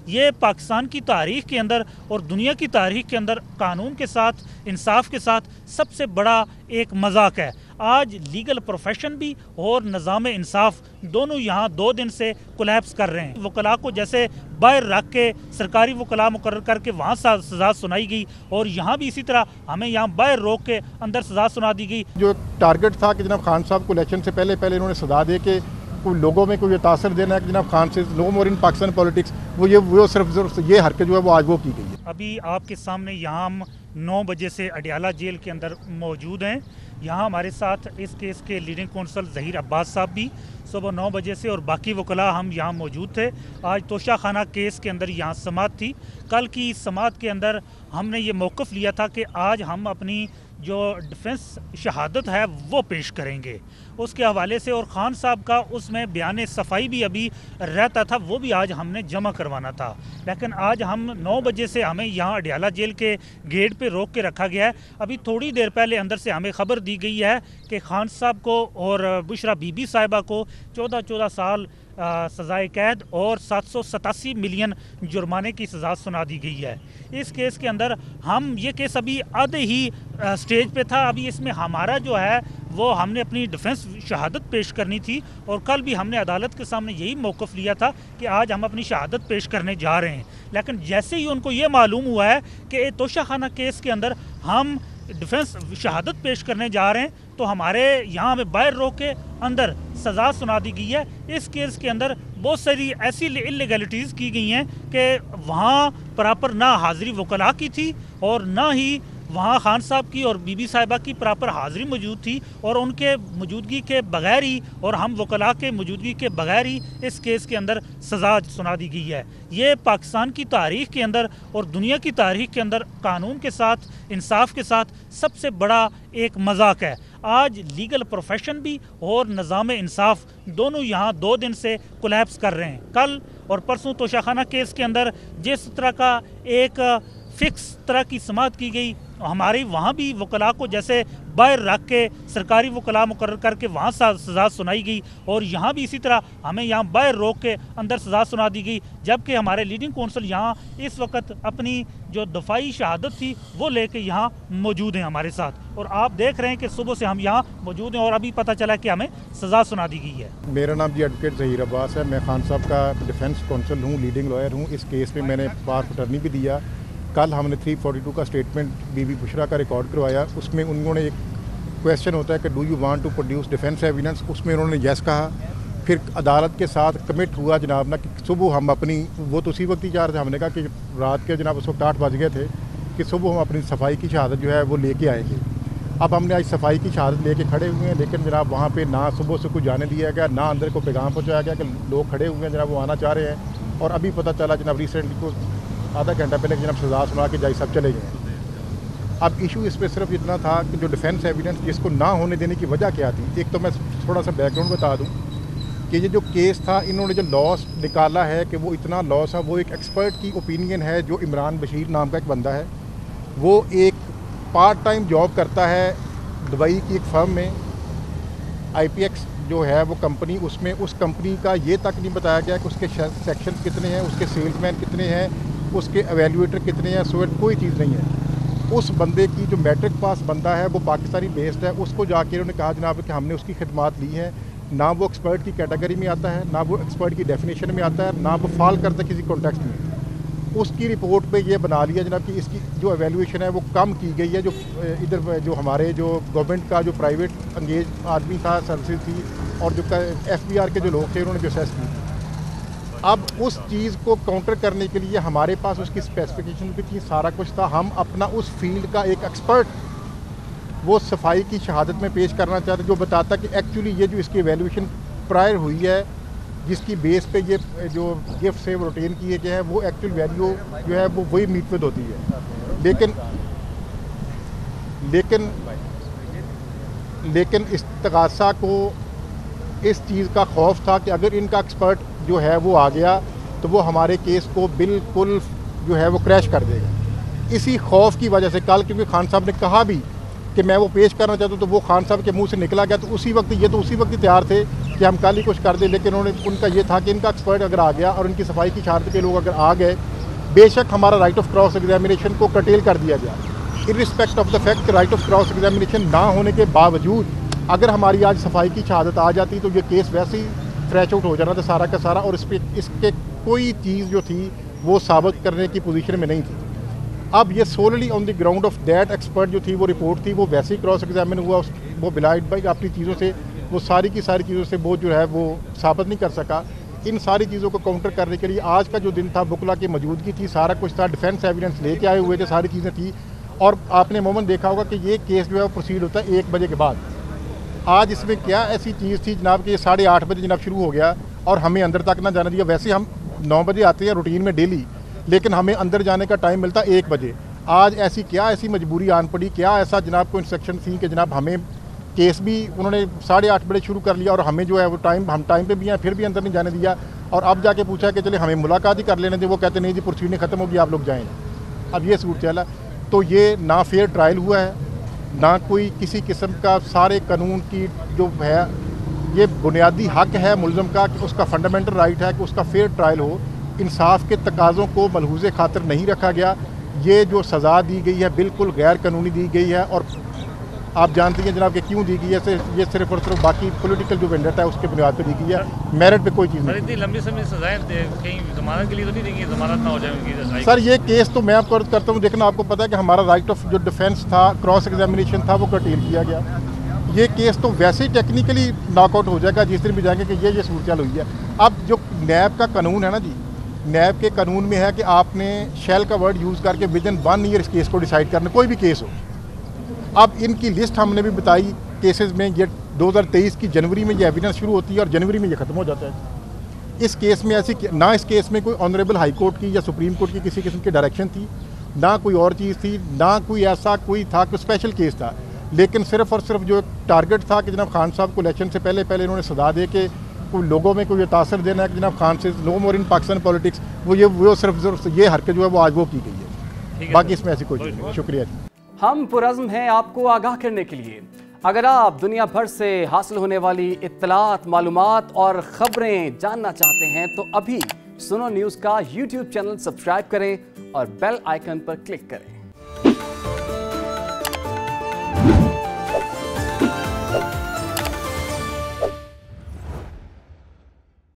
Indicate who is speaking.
Speaker 1: ये पाकिस्तान की तारीख़ के अंदर और दुनिया की तारीख़ के अंदर कानून के साथ, इंसाफ के साथ सबसे बड़ा एक मजाक है। आज लीगल प्रोफेशन भी और निज़ाम इंसाफ दोनों यहाँ 2 दिन से कोलैप्स कर रहे हैं। वकला को जैसे बाहर रख के सरकारी वकला मुकर्रर करके वहाँ सज़ा सुनाई गई और यहाँ भी इसी तरह हमें यहाँ बाहर रोक के अंदर सज़ा सुना दी गई।
Speaker 2: जो टारगेट था कि जनाब खान साहब को इलेक्शन से पहले इन्होंने सजा दे के कोई लोगों में कोई तासर देना है कि जनाब खान से नो मोर इन पाकिस्तान पॉलिटिक्स, वो सिर्फ ये हरकत जो है वो आज वो की गई है।
Speaker 1: अभी आपके सामने यहाँ हम 9 बजे से अडियाला जेल के अंदर मौजूद हैं। यहाँ हमारे साथ इस केस के लीडिंग काउंसिल ज़हीर अब्बास साहब भी सुबह 9 बजे से और बाकी वकला हम यहाँ मौजूद थे। आज तोशा खाना केस के अंदर यहाँ समाअत थी। कल की समाअत के अंदर हमने ये मौक़िफ़ लिया था कि आज हम अपनी जो डिफेंस शहादत है वो पेश करेंगे उसके हवाले से, और ख़ान साहब का उसमें बयान सफाई भी अभी रहता था, वो भी आज हमने जमा करवाना था। लेकिन आज हम 9 बजे से हमें यहाँ अडियाला जेल के गेट पे रोक के रखा गया है। अभी थोड़ी देर पहले अंदर से हमें ख़बर दी गई है कि ख़ान साहब को और बुशरा बीबी साहिबा को 14 साल सज़ाए कैद और 787 मिलियन जुर्माने की सज़ा सुना दी गई है। इस केस के अंदर हम ये केस अभी आधे ही स्टेज पे था। अभी इसमें हमारा जो है वो हमने अपनी डिफेंस शहादत पेश करनी थी और कल भी हमने अदालत के सामने यही मौक़िफ़ लिया था कि आज हम अपनी शहादत पेश करने जा रहे हैं। लेकिन जैसे ही उनको ये मालूम हुआ है कि तोशा खाना केस के अंदर हम डिफेंस शहादत पेश करने जा रहे हैं तो हमारे यहाँ हमें बाहर रोक के अंदर सज़ा सुना दी गई है। इस केस के अंदर बहुत सारी ऐसी इलीगलिटीज़ की गई हैं कि वहाँ प्रॉपर ना हाज़िरी वकला की थी और ना ही वहाँ खान साहब की और बीबी साहिबा की प्रॉपर हाज़िरी मौजूद थी और उनके मौजूदगी के बगैर ही और हम वकला के मौजूदगी के बगैर ही इस केस के अंदर सज़ा सुना दी गई है। ये पाकिस्तान की तारीख़ के अंदर और दुनिया की तारीख़ के अंदर कानून के साथ, इंसाफ के साथ सबसे बड़ा एक मजाक है। आज लीगल प्रोफेशन भी और निज़ाम इंसाफ दोनों यहाँ 2 दिन से कोलैप्स कर रहे हैं। कल और परसों तोशाखाना केस के अंदर जिस तरह का एक फ़िक्स तरह की समाअत की गई, हमारी वहाँ भी वकला को जैसे बाहर रख के सरकारी वकला मुकर्रर करके वहाँ सज़ा सुनाई गई और यहाँ भी इसी तरह हमें यहाँ बाहर रोक के अंदर सज़ा सुना दी गई। जबकि हमारे लीडिंग काउंसिल यहाँ इस वक्त अपनी जो दफ़ाई शहादत थी वो लेके यहाँ मौजूद हैं हमारे साथ, और आप देख रहे हैं कि सुबह से हम यहाँ मौजूद हैं और अभी पता चला कि हमें सज़ा सुना दी गई है।
Speaker 2: मेरा नाम जी एडवोकेट ज़हीर अब्बास है। मैं खान साहब का डिफेंस काउंसिल हूँ, लीडिंग लॉयर हूँ। इस केस में मैंने पावर ऑफ अटर्नी भी दिया। कल हमने 342 का स्टेटमेंट बीबी बुशरा का रिकॉर्ड करवाया। उसमें उन्होंने एक क्वेश्चन होता है कि do you want to produce defence evidence, उसमें उन्होंने येस कहा। फिर अदालत के साथ कमिट हुआ जनाब ना कि सुबह हम अपनी, वो तो उसी वक्त ही जा रहे थे, हमने कहा कि रात के जनाब उस वक्त 8 बज गए थे कि सुबह हम अपनी सफाई की शहादत जो है वो लेके आएंगे। अब हमने आज सफाई की शहादत लेके खड़े हुए हैं, लेकिन जनाब वहाँ पे ना सुबह से कुछ जाने दिया गया, ना अंदर को पैगाम पहुँचाया गया कि लोग खड़े हुए हैं जनाब वो आना चाह रहे हैं। और अभी पता चला जनाब रिसेंटली को आधा घंटा पहले जनाब सजा सुना के जज साहब चले गए। अब इशू इस पर सिर्फ इतना था कि जो डिफेंस एविडेंस जिसको ना होने देने की वजह क्या थी। एक तो मैं थोड़ा सा बैकग्राउंड बता दूं कि ये जो केस था, इन्होंने जो लॉस निकाला है कि वो इतना लॉस है, वो एक एक्सपर्ट की ओपिनियन है जो इमरान बशीर नाम का एक बंदा है। वो एक पार्ट टाइम जॉब करता है दुबई की एक फर्म में, IPX जो है वो कंपनी, उसमें उस कंपनी का ये तक नहीं बताया गया कि उसके सेक्शन कितने हैं, उसके सेल्समैन कितने हैं, उसके एवेल्यूएटर कितने हैं, सो कोई चीज़ नहीं है। उस बंदे की जो मैट्रिक पास बंदा है वो पाकिस्तानी बेस्ड है, उसको जाके उन्होंने कहा जनाब कि हमने उसकी खिदमात ली है। ना वो एक्सपर्ट की कैटेगरी में आता है, ना वो एक्सपर्ट की डेफिनेशन में आता है, ना वो फॉल करता है किसी कॉन्टेक्स्ट में। उसकी रिपोर्ट पे ये बना लिया जनाब कि इसकी जो एवेल्यूएशन है वो कम की गई है। जो इधर जो हमारे जो गवर्नमेंट का जो प्राइवेट अंगेज आदमी था, सर्विसेज थी, और जो FBR के जो लोग थे उन्होंने जो असेस की। अब उस चीज़ को काउंटर करने के लिए हमारे पास उसकी स्पेसिफिकेशन भी थी, सारा कुछ था। हम अपना उस फील्ड का एक एक्सपर्ट वो सफाई की शहादत में पेश करना चाहते, जो बताता कि एक्चुअली ये जो इसकी एवेल्यूएशन प्रायर हुई है, जिसकी बेस पे ये जो गिफ्ट से रिटेन किए गए हैं, वो एक्चुअल वैल्यू जो है वो वही मीट विद होती है। लेकिन इस तकासा को इस चीज़ का खौफ था कि अगर इनका एक्सपर्ट जो है वो आ गया तो वो हमारे केस को बिल्कुल जो है वो क्रैश कर देगा। इसी खौफ की वजह से कल, क्योंकि खान साहब ने कहा भी कि मैं वो पेश करना चाहता हूँ, तो वो खान साहब के मुंह से निकला गया, तो उसी वक्त ये तो उसी वक्त ही तैयार थे कि हम कल ही कुछ कर दें, लेकिन उनका ये था कि इनका एक्सपर्ट अगर आ गया और उनकी सफाई की शहादत के लोग अगर आ गए, बेशक हमारा राइट ऑफ क्रॉस एग्जामिनेशन को कर्टेल कर दिया गया, irrespective of the fact right of cross examination ना होने के बावजूद अगर हमारी आज सफाई की शहादत आ जाती तो ये केस वैसे ही फ्रेश आउट हो जाना था सारा का सारा, और इसके कोई चीज़ जो थी वो साबित करने की पोजीशन में नहीं थी। अब ये solely on the ground of that expert जो थी वो रिपोर्ट थी, वो वैसे ही क्रॉस एग्जामिन हुआ, वो बिलाइड बाई अपनी चीज़ों से, वो सारी की सारी चीज़ों से वो जो है वो साबित नहीं कर सका। इन सारी चीज़ों को काउंटर करने के लिए आज का जो दिन था, बुकला की मौजूदगी थी, सारा कुछ था, डिफेंस एविडेंस लेके आए हुए थे, सारी चीज़ें थी। और आपने मोमन देखा होगा कि ये केस जो है वो प्रोसीड होता है 1 बजे के बाद। आज इसमें क्या ऐसी चीज़ थी जनाब कि ये 8:30 बजे जनाब शुरू हो गया और हमें अंदर तक ना जाने दिया। वैसे हम 9 बजे आते हैं रूटीन में डेली, लेकिन हमें अंदर जाने का टाइम मिलता 1 बजे। आज ऐसी मजबूरी आन पड़ी, क्या ऐसा जनाब को इंस्ट्रक्शन थी कि जनाब हमें केस भी उन्होंने 8:30 बजे शुरू कर लिया और हमें जो है वो हम टाइम पे भी हैं, फिर भी अंदर नहीं जाने दिया। और अब जाके पूछा कि चले हमें मुलाकात ही कर लेने दें, वो कहते नहीं जी प्रोसीडिंग ख़त्म होगी, आप लोग जाएँ। अब ये सूरत चला, तो ये ना फेयर ट्रायल हुआ है, ना कोई किसी किस्म का सारे कानून की जो है ये बुनियादी हक है मुलज़म का कि उसका फंडामेंटल राइट है कि उसका फेयर ट्रायल हो। इंसाफ के तकाज़ों को मलहूज़े खातिर नहीं रखा गया। ये जो सज़ा दी गई है बिल्कुल गैर कानूनी दी गई है, और आप जानते हैं जनाब कि क्यों दी गई है। ये सिर्फ और सिर्फ बाकी पॉलिटिकल जो वेंडेटा है उसके बुनियाद पर दी गई है, मेरिट पे कोई चीज़ नहीं।
Speaker 3: इतनी लंबी समय सजाएं कहीं जमानत के लिए तो नहीं देंगे, जमानत ना हो जाए
Speaker 2: सर। ये केस तो मैं आपको अर्ज करता हूँ, देखना आपको पता है कि हमारा राइट ऑफ जो डिफेंस था, क्रॉस एग्जामिनेशन था, वो कर्टेल किया गया। ये केस तो वैसे ही टेक्निकली नॉकआउट हो जाएगा जिस दिन भी जाएंगे कि ये सूरत हुई है। अब जो नैब का कानून है ना जी, नैब के कानून में है कि आपने शैल का वर्ड यूज़ करके विदिन 1 ईयर इस केस को डिसाइड करना, कोई भी केस हो। अब इनकी लिस्ट हमने भी बताई केसेस में, ये 2023 की जनवरी में ये एविडेंस शुरू होती है और जनवरी में ये ख़त्म हो जाता है। इस केस में ऐसी ना इस केस में कोई ऑनरेबल हाई कोर्ट की या सुप्रीम कोर्ट की किसी किस्म की डायरेक्शन थी, ना कोई और चीज़ थी, ना कोई ऐसा कोई था कि स्पेशल केस था, लेकिन सिर्फ और सिर्फ जो टारगेट था कि जनाब खान साहब को इलेक्शन से पहले इन्होंने सजा दे के कोई लोगों में कोई तासर देना है कि जनाब खान से नो मोर इन पाकिस्तान पॉलिटिक्स, वो सिर्फ ये हरकत जो है वो आज वो की गई है। बाकी इसमें ऐसी कोई चीज़ नहीं। शुक्रिया जी।
Speaker 4: हम पुरज़्म हैं आपको आगाह करने के लिए। अगर आप दुनिया भर से हासिल होने वाली इत्तलात, मालूमात और ख़बरें जानना चाहते हैं तो अभी सुनो न्यूज़ का YouTube चैनल सब्सक्राइब करें और बेल आइकन पर क्लिक करें।